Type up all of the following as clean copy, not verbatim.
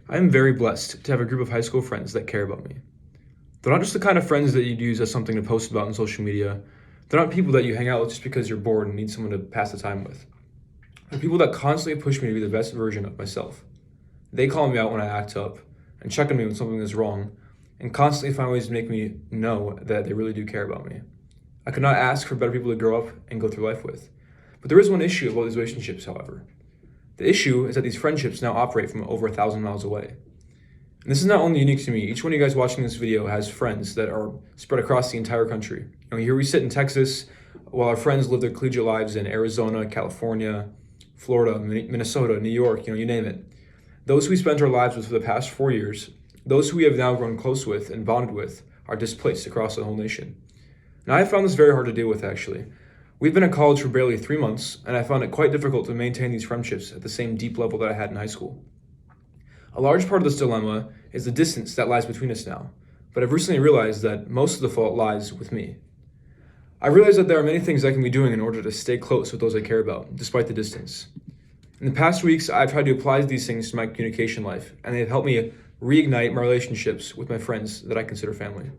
I am very blessed to have a group of high school friends that care about me. They're not just the kind of friends that you'd use as something to post about on social media. They're not people that you hang out with just because you're bored and need someone to pass the time with. They're people that constantly push me to be the best version of myself. They call me out when I act up and check on me when something is wrong and constantly find ways to make me know that they really do care about me. I could not ask for better people to grow up and go through life with. But there is one issue about these relationships, however. The issue is that these friendships now operate from over 1,000 miles away. And this is not only unique to me. Each one of you guys watching this video has friends that are spread across the entire country. Here we sit in Texas, while our friends live their collegiate lives in Arizona, California, Florida, Minnesota, New York, you name it. Those who we spent our lives with for the past 4 years, those who we have now grown close with and bonded with, are displaced across the whole nation. Now, I found this very hard to deal with, actually. We've been in college for barely 3 months, and I found it quite difficult to maintain these friendships at the same deep level that I had in high school. A large part of this dilemma is the distance that lies between us now, but I've recently realized that most of the fault lies with me. I realize that there are many things I can be doing in order to stay close with those I care about, despite the distance. In the past weeks, I've tried to apply these things to my communication life, and they've helped me reignite my relationships with my friends that I consider family.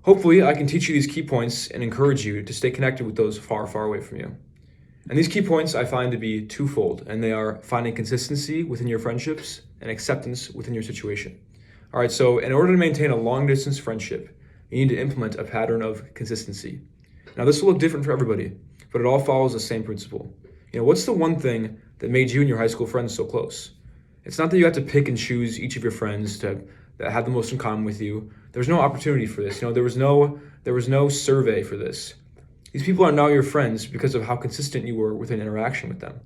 Hopefully, I can teach you these key points and encourage you to stay connected with those far, far away from you. And these key points I find to be twofold, and they are finding consistency within your friendships and acceptance within your situation. All right, so in order to maintain a long-distance friendship, you need to implement a pattern of consistency. Now, this will look different for everybody, but it all follows the same principle. What's the one thing that made you and your high school friends so close? It's not that you have to pick and choose each of your friends that have the most in common with you. There's no opportunity for this. There was no survey for this. These people are now your friends because of how consistent you were with an interaction with them.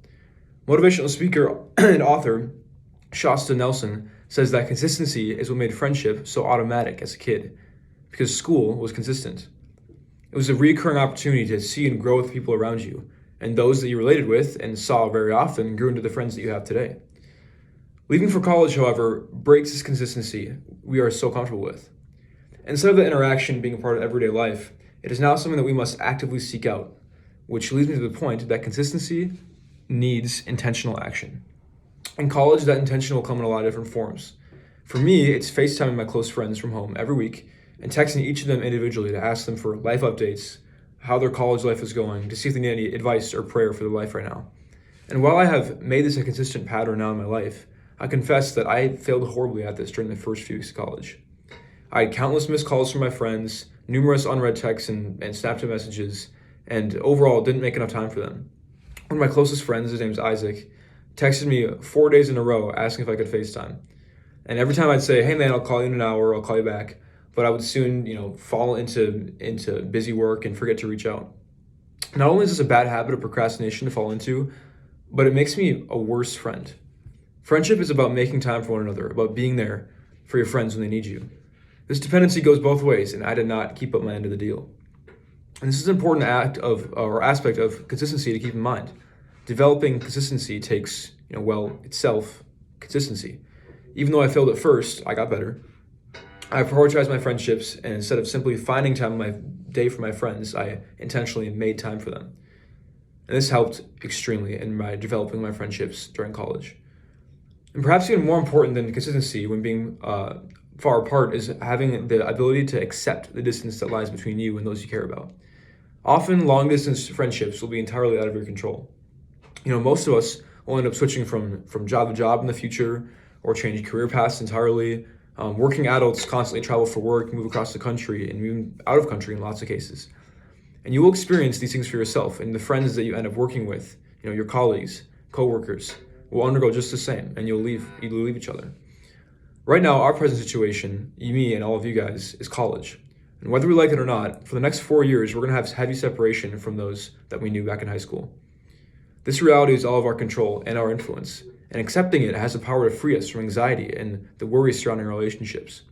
Motivational speaker and author Shasta Nelson says that consistency is what made friendship so automatic as a kid, because school was consistent. It was a recurring opportunity to see and grow with people around you, and those that you related with and saw very often grew into the friends that you have today. Leaving for college, however, breaks this consistency we are so comfortable with. Instead of the interaction being a part of everyday life, it is now something that we must actively seek out, which leads me to the point that consistency needs intentional action. In college, that intention will come in a lot of different forms. For me, it's FaceTiming my close friends from home every week and texting each of them individually to ask them for life updates, how their college life is going, to see if they need any advice or prayer for their life right now. And while I have made this a consistent pattern now in my life, I confess that I failed horribly at this during the first few weeks of college. I had countless missed calls from my friends, numerous unread texts and Snapchat messages, and overall didn't make enough time for them. One of my closest friends, his name's Isaac, texted me 4 days in a row asking if I could FaceTime. And every time I'd say, hey man, I'll call you in an hour, I'll call you back. But I would soon, fall into busy work and forget to reach out. Not only is this a bad habit of procrastination to fall into, but it makes me a worse friend. Friendship is about making time for one another, about being there for your friends when they need you. This dependency goes both ways, and I did not keep up my end of the deal. And this is an important aspect of consistency to keep in mind. Developing consistency takes, itself, consistency. Even though I failed at first, I got better. I prioritized my friendships, and instead of simply finding time in my day for my friends, I intentionally made time for them. And this helped extremely in my developing my friendships during college. And perhaps even more important than consistency when being far apart is having the ability to accept the distance that lies between you and those you care about. Often, long-distance friendships will be entirely out of your control. Most of us will end up switching from job to job in the future or change career paths entirely. Working adults constantly travel for work, move across the country, and even out of country in lots of cases. And you will experience these things for yourself, and the friends that you end up working with, your colleagues, coworkers, will undergo just the same, and you'll leave each other. Right now, our present situation, me and all of you guys, is college. And whether we like it or not, for the next 4 years, we're going to have heavy separation from those that we knew back in high school. This reality is all of our control and our influence, and accepting it has the power to free us from anxiety and the worries surrounding our relationships.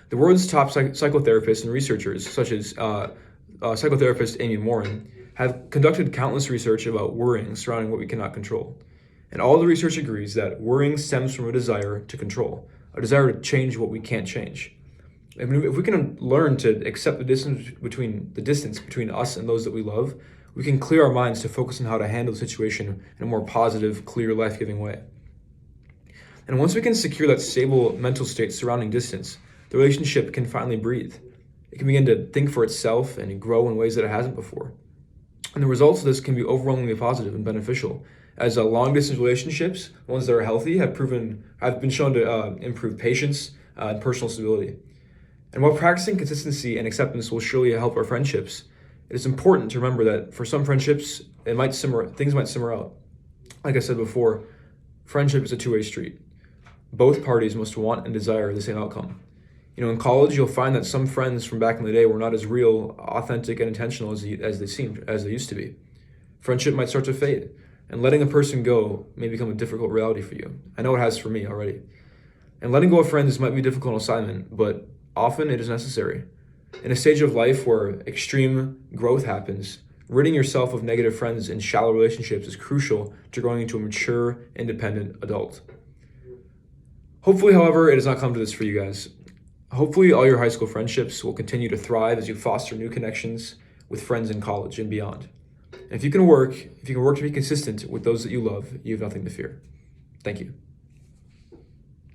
The world's top psychotherapists and researchers, such as psychotherapist Amy Morin, have conducted countless research about worrying surrounding what we cannot control. And all the research agrees that worrying stems from a desire to control, a desire to change what we can't change. And if we can learn to accept the distance between us and those that we love, we can clear our minds to focus on how to handle the situation in a more positive, clear, life-giving way. And once we can secure that stable mental state surrounding distance, the relationship can finally breathe. It can begin to think for itself and grow in ways that it hasn't before. And the results of this can be overwhelmingly positive and beneficial, as long distance relationships, ones that are healthy, have been shown to improve patience and personal stability. And while practicing consistency and acceptance will surely help our friendships, it is important to remember that for some friendships, things might simmer out. Like I said before, friendship is a two-way street. Both parties must want and desire the same outcome. In college, you'll find that some friends from back in the day were not as real, authentic, and intentional as they used to be. Friendship might start to fade, and letting a person go may become a difficult reality for you. I know it has for me already. And letting go of friends might be a difficult assignment, but often it is necessary. In a stage of life where extreme growth happens, ridding yourself of negative friends and shallow relationships is crucial to growing into a mature, independent adult. Hopefully, however, it has not come to this for you guys. Hopefully, all your high school friendships will continue to thrive as you foster new connections with friends in college and beyond. And if you can work to be consistent with those that you love, you have nothing to fear. Thank you.